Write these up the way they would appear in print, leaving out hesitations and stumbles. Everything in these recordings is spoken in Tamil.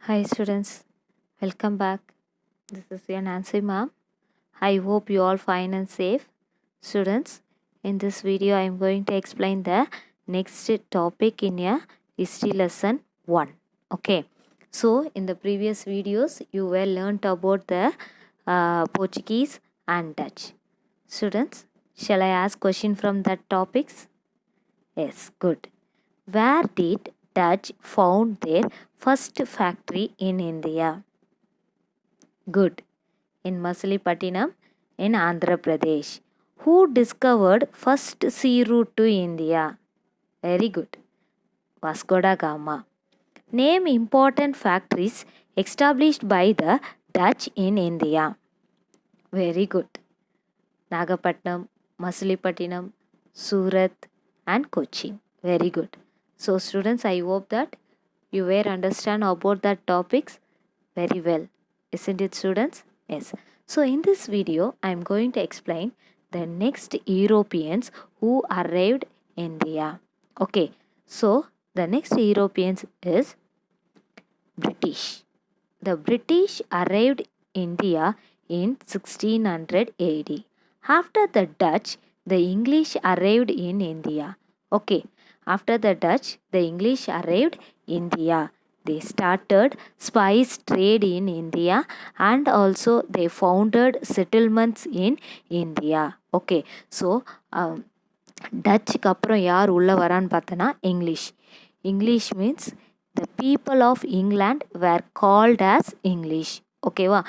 Hi students, welcome back. This is your Nancy ma'am. I hope you all fine and safe. Students, in this video I am going to explain the next topic in your history lesson 1. Okay. So in the previous videos you were learnt about the Portuguese and Dutch. Students, shall I ask question from that topics? Yes, good. Where did Dutch found their first factory in India? Good. In Masilepattinam in Andhra Pradesh. Who discovered first sea route to India? Very good. Vasco da Gama. Name important factories established by the Dutch in India. Very good. Nagapattinam, Masilepattinam, Surat and Kochi. Very good. So students, I hope that you were understand about that topics very well. Isn't it students? Yes. So in this video, I am going to explain the next Europeans who arrived in India. Okay. So the next Europeans is British. The British arrived India in 1600 AD. After the Dutch, the English arrived in India. Okay. After the Dutch, the English arrived India. They started spice trade in India and also they founded settlements in India. Okay. So, டச்சுக்கு அப்புறம் யார் உள்ளே வரான்னு பார்த்தோன்னா English means the people of England were called as English. ஓகேவா?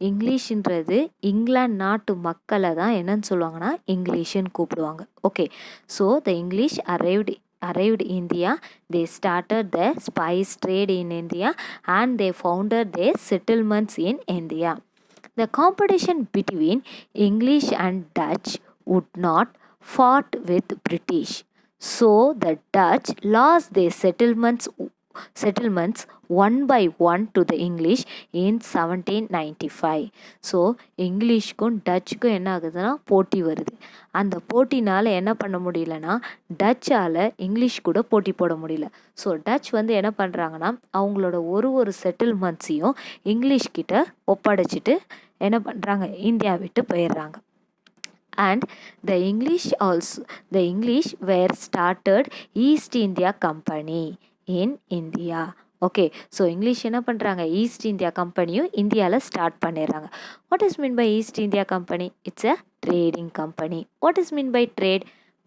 இங்கிலீஷுன்றது இங்கிலாந்து நாட்டு மக்களை தான் என்னன்னு சொல்லுவாங்கன்னா இங்கிலீஷுன்னு கூப்பிடுவாங்க. Okay. So the English arrived India, they started the spice trade in India and they founded their settlements in India. The competition between English and Dutch would not fought with British. So the Dutch lost their settlements one by one to the English in 1795. So இங்கிலீஷ்க்கும் டச்சுக்கும் என்ன ஆகுதுன்னா போட்டி வருது. அந்த போட்டினால் என்ன பண்ண முடியலன்னா டச்சால் இங்கிலீஷ் கூட போட்டி போட முடியல. ஸோ டச் என்ன பண்ணுறாங்கன்னா அவங்களோட ஒரு செட்டில்மெண்ட்ஸையும் இங்கிலீஷ்கிட்ட ஒப்படைச்சிட்டு என்ன பண்ணுறாங்க, இந்தியா விட்டு போயிடுறாங்க. And the English were started East India Company in India. Okay. So English என்ன பண்ணுறாங்க, ஈஸ்ட் இந்தியா கம்பெனியும் இந்தியாவில் ஸ்டார்ட் பண்ணிடுறாங்க. What is mean by East India Company? It's a trading company. What is mean by trade?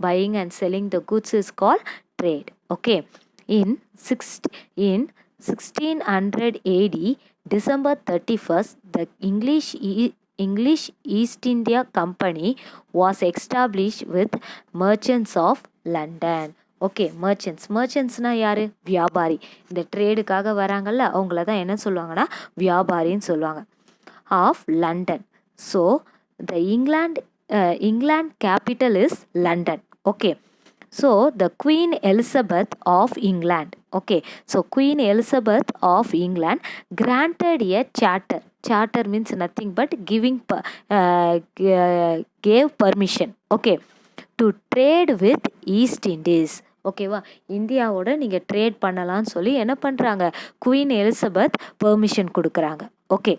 Buying and selling the goods is called trade. Okay. In 1600 AD, December 31st, the English East India Company was established with merchants of London. Okay. மர்ச்சன்ட்ஸ்னால் யார்? வியாபாரி. இந்த ட்ரேடுக்காக வராங்கல்ல அவங்கள தான் என்ன சொல்லுவாங்கன்னா வியாபாரின்னு சொல்லுவாங்க. Of London. So the England capital is London. Okay. So the Queen Elizabeth of England. Okay. So Queen Elizabeth of England granted a charter. Charter means nothing but gave permission, okay, to trade with East Indies. ஓகேவா? இந்தியாவோட நீங்கள் ட்ரேட் பண்ணலான்னு சொல்லி என்ன பண்ணுறாங்க, குவீன் எலிசபெத் பெர்மிஷன் கொடுக்குறாங்க. Okay.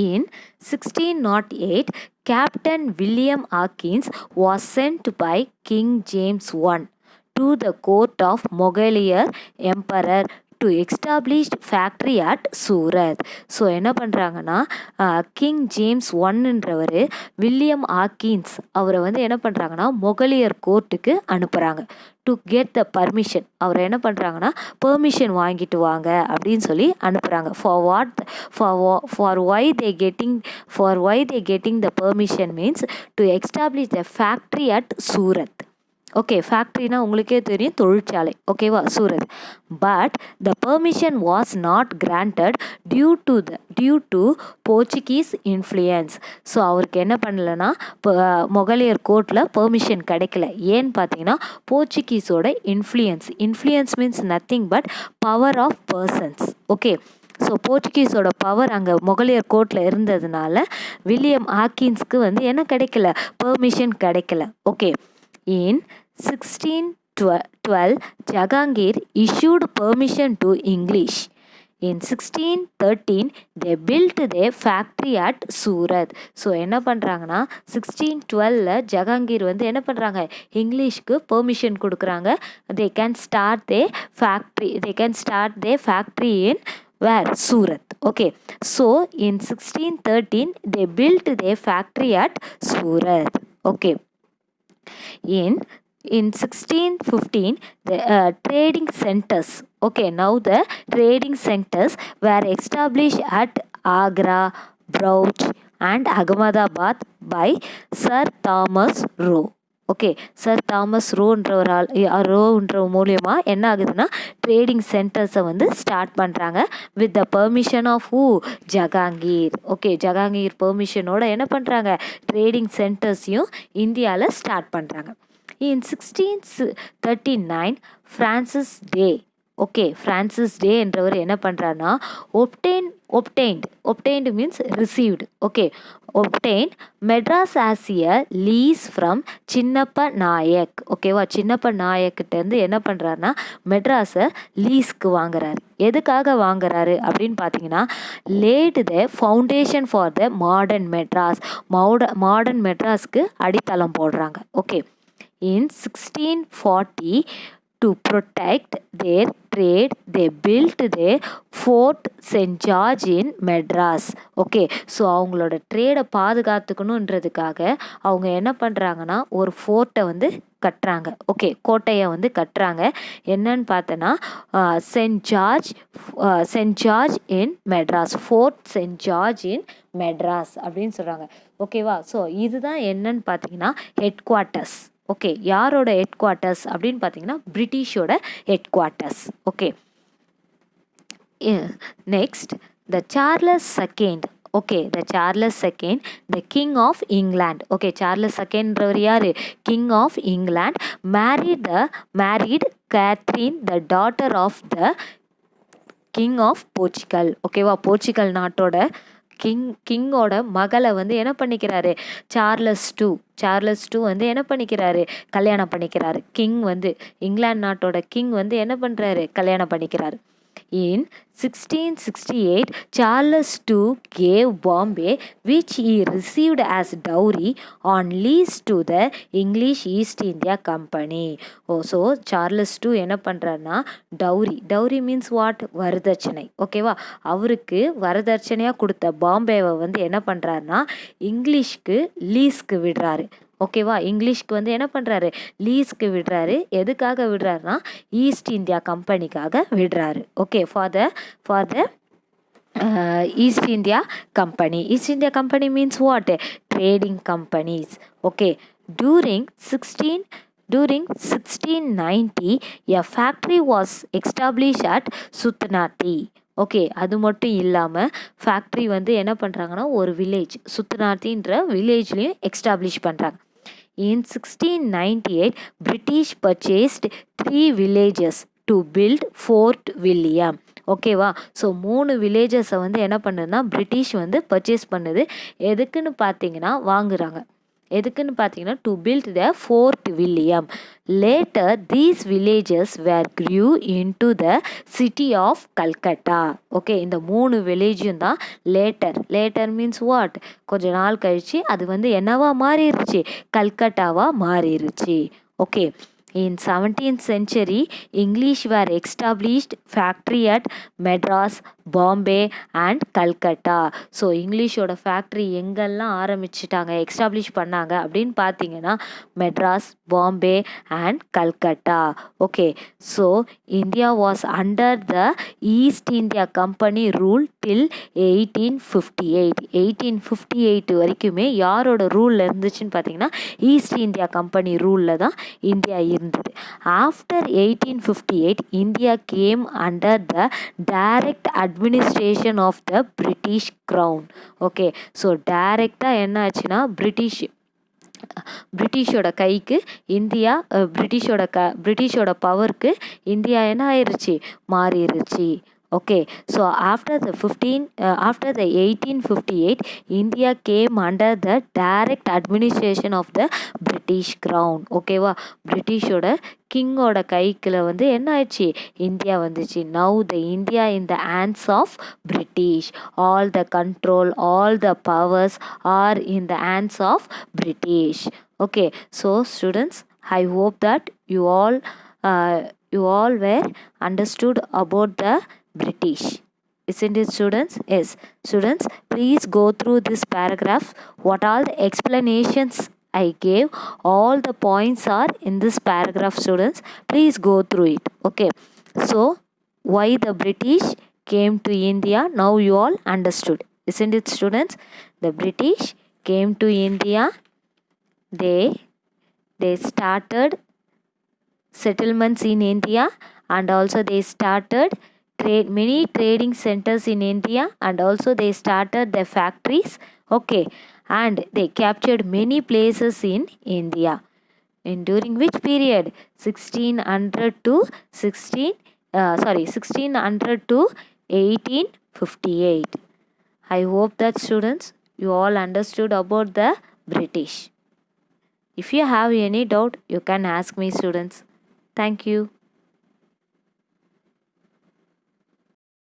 In 1608, Captain William Hawkins was sent by King James I to the court of Mughal Emperor to establish factory at Surat. So என்ன பண்ணுறாங்கன்னா கிங் ஜேம்ஸ் ஒன்னுன்றவர் வில்லியம் ஹாக்கின்ஸ் அவரை என்ன பண்ணுறாங்கன்னா மொகலியர் கோர்ட்டுக்கு அனுப்புகிறாங்க. To get the permission. அவரை என்ன பண்ணுறாங்கன்னா பெர்மிஷன் வாங்கிட்டு வாங்க அப்படின்னு சொல்லி அனுப்புகிறாங்க. For why they getting the permission means to establish the factory at Surat. Okay. ஃபேக்ட்ரினா உங்களுக்கே தெரியும், தொழிற்சாலை. ஓகேவா? Surat. But the permission was not granted due to Portuguese influence. So அவருக்கு என்ன பண்ணலைன்னா மொகலியர் கோர்ட்டில் பெர்மிஷன் கிடைக்கல. ஏன்னு பார்த்தீங்கன்னா போர்ச்சுகீஸோட influence means nothing but power of persons. Okay. So போர்ச்சுகீஸோட பவர் அங்கே மொகலியர் கோர்ட்டில் இருந்ததுனால வில்லியம் ஹாக்கின்ஸ்க்கு என்ன கிடைக்கல, பெர்மிஷன் கிடைக்கல. Okay. In 1612, Jahangir issued permission to English In 1613 they built their factory at Surat. So என்ன பண்ணுறாங்கன்னா 1612ல் ஜஹாங்கீர் வந்து என்ன பண்ணுறாங்க, இங்கிலீஷ்க்கு பெர்மிஷன் கொடுக்குறாங்க. they can start their factory in where? Surat. Okay, so in 1613 they built their factory at Surat. Okay, in 1615 the trading centers, okay, now the trading centers were established at Agra, Brouch and Ahmedabad by Sir Thomas Roe. Okay, sir Thomas ரோன்ற மூலியமாக என்ன ஆகுதுன்னா ட்ரேடிங் சென்டர்ஸை வந்து ஸ்டார்ட் பண்ணுறாங்க with the permission of Jahangir. Okay, Jahangir பெர்மிஷனோட என்ன பண்ணுறாங்க, ட்ரேடிங் சென்டர்ஸையும் இந்தியாவில் ஸ்டார்ட் பண்ணுறாங்க. In 1639 Francis Day, okay, Francis Day என்றவர் என்ன பண்ணுறாருன்னா obtained means received, okay, obtained Madras as a lease from Chinnappa Nayak. ஓகேவா, சின்னப்ப நாயக்கிட்டேருந்து என்ன பண்ணுறாருன்னா மெட்ராஸை லீஸ்க்கு வாங்குறாரு. எதுக்காக வாங்குறாரு அப்படின்னு பார்த்தீங்கன்னா laid the foundation for the modern மெட்ராஸ்க்கு அடித்தளம் போடுறாங்க. Okay, in 1640 to protect their trade they built the Fort St. George in Madras. Okay, so அவங்களோட ட்ரேடை பாதுகாத்துக்கணுன்றதுக்காக அவங்க என்ன பண்ணுறாங்கன்னா ஒரு ஃபோர்ட்டை வந்து கட்டுறாங்க. ஓகே, கோட்டையை வந்து கட்டுறாங்க. என்னன்னு பார்த்தோன்னா Saint George in Madras, Fort Saint George in Madras அப்படின்னு சொல்கிறாங்க. ஓகேவா, ஸோ இதுதான் என்னன்னு பார்த்தீங்கன்னா ஹெட் குவார்ட்டர்ஸ். ஓகே, யாரோட ஹெட் குவார்ட்டர்ஸ் அப்படின்னு பார்த்தீங்கன்னா பிரிட்டிஷோட headquarters. Okay, next the Charles second. Okay, the Charles second the king of England. Okay, Charles செகண்ட்ன்றவர் யார், king of England. Married Catherine the daughter of the king of Portugal. ஓகேவா, போர்ச்சுகல் நாட்டோட கிங்கோட மகளை வந்து என்ன பண்ணிக்கிறாரு, சார்லஸ் டூ வந்து என்ன பண்ணிக்கிறாரு, கல்யாணம் பண்ணிக்கிறாரு. கிங் வந்து இங்கிலாந்து நாட்டோட கிங் வந்து என்ன பண்ணுறாரு, கல்யாணம் பண்ணிக்கிறாரு. In 1668 Charles II gave Bombay, which he received as dowry, on lease to the English East India Company. So Charles II என்ன பண்ணுறாருன்னா டவுரி மீன்ஸ் வாட், வரதட்சணை. ஓகேவா, அவருக்கு வரதட்சணையாக கொடுத்த பாம்பேவை வந்து என்ன பண்ணுறாருன்னா இங்கிலீஷ்க்கு லீஸ்க்கு விடுறாரு. ஓகேவா, இங்கிலீஷ்க்கு வந்து என்ன பண்ணுறாரு, லீஸ்க்கு விடுறாரு. எதுக்காக விடுறாருனா ஈஸ்ட் இந்தியா கம்பெனிக்காக விடுறாரு. Okay, for the East India Company. East India Company means what, trading companies. Okay, during 1690 a factory was established at Sutanati. Okay, அது மட்டும் இல்லாமல் ஃபேக்ட்ரி வந்து என்ன பண்ணுறாங்கன்னா ஒரு வில்லேஜ் சுத்தநாத்தின்ற வில்லேஜ்லேயும் எக்ஸ்டாப்ளிஷ் பண்ணுறாங்க. In 1698 British purchased 3 villages to build Fort William. ஓகேவா, ஸோ 3 வில்லேஜஸை வந்து என்ன பண்ணுதுன்னா பிரிட்டிஷ் வந்து பர்ச்சேஸ் பண்ணுது. எதுக்குன்னு பார்த்தீங்கன்னா to build the Fort William. Later these villages were grew into the city of Calcutta. ஓகே, இந்த 3 வில்லேஜும் தான் லேட்டர் மீன்ஸ் வாட், கொஞ்ச நாள் கழிச்சு அது வந்து என்னவா மாறிடுச்சு, கல்கட்டாவாக மாறிடுச்சு. Okay, in 17th century English were established factory at Madras, Bombay and Calcutta. So இங்கிலீஷோட ஃபேக்ட்ரி எங்கெல்லாம் ஆரம்பிச்சிட்டாங்க, எக்ஸ்டாப்ளிஷ் பண்ணாங்க அப்படின்னு பார்த்தீங்கன்னா Madras, Bombay and Calcutta. Okay, so India was under the East India Company rule till 1858 வரைக்குமே யாரோட ரூலில் இருந்துச்சுன்னு பார்த்தீங்கன்னா ஈஸ்ட் இந்தியா கம்பெனி ரூலில் தான் இந்தியா இருந்தது. After 1858 India came under the direct administration of the British Crown. Okay, so டைரெக்டாக என்ன ஆச்சுன்னா பிரிட்டிஷோட கைக்கு இந்தியா, பிரிட்டிஷோட பவருக்கு இந்தியா என்ன ஆயிடுச்சு, மாறிடுச்சு. Okay, so after the 1858, India came under the direct administration of the British crown. ஓகேவா, பிரிட்டிஷோட கிங்கோட கைக்குள்ள வந்து என்ன ஆயிடுச்சு, இந்தியா வந்துச்சு. Now the India in the hands of British. All the control, all the powers are in the hands of British. Okay, so students, I hope that you all were understood about the British. Isn't it, students? Yes. Students, please go through this paragraph. What all the explanations I gave, all the points are in this paragraph, students. Please go through it. Okay. So, why the British came to India? Now you all understood. Isn't it, students? The British came to India. They started settlements in India, and also they started many trading centers in India, and also they started their factories. Okay, and they captured many places in India. And during which period? 1600 to 1858. I hope that, students, you all understood about the British. If you have any doubt, you can ask me, students. Thank you.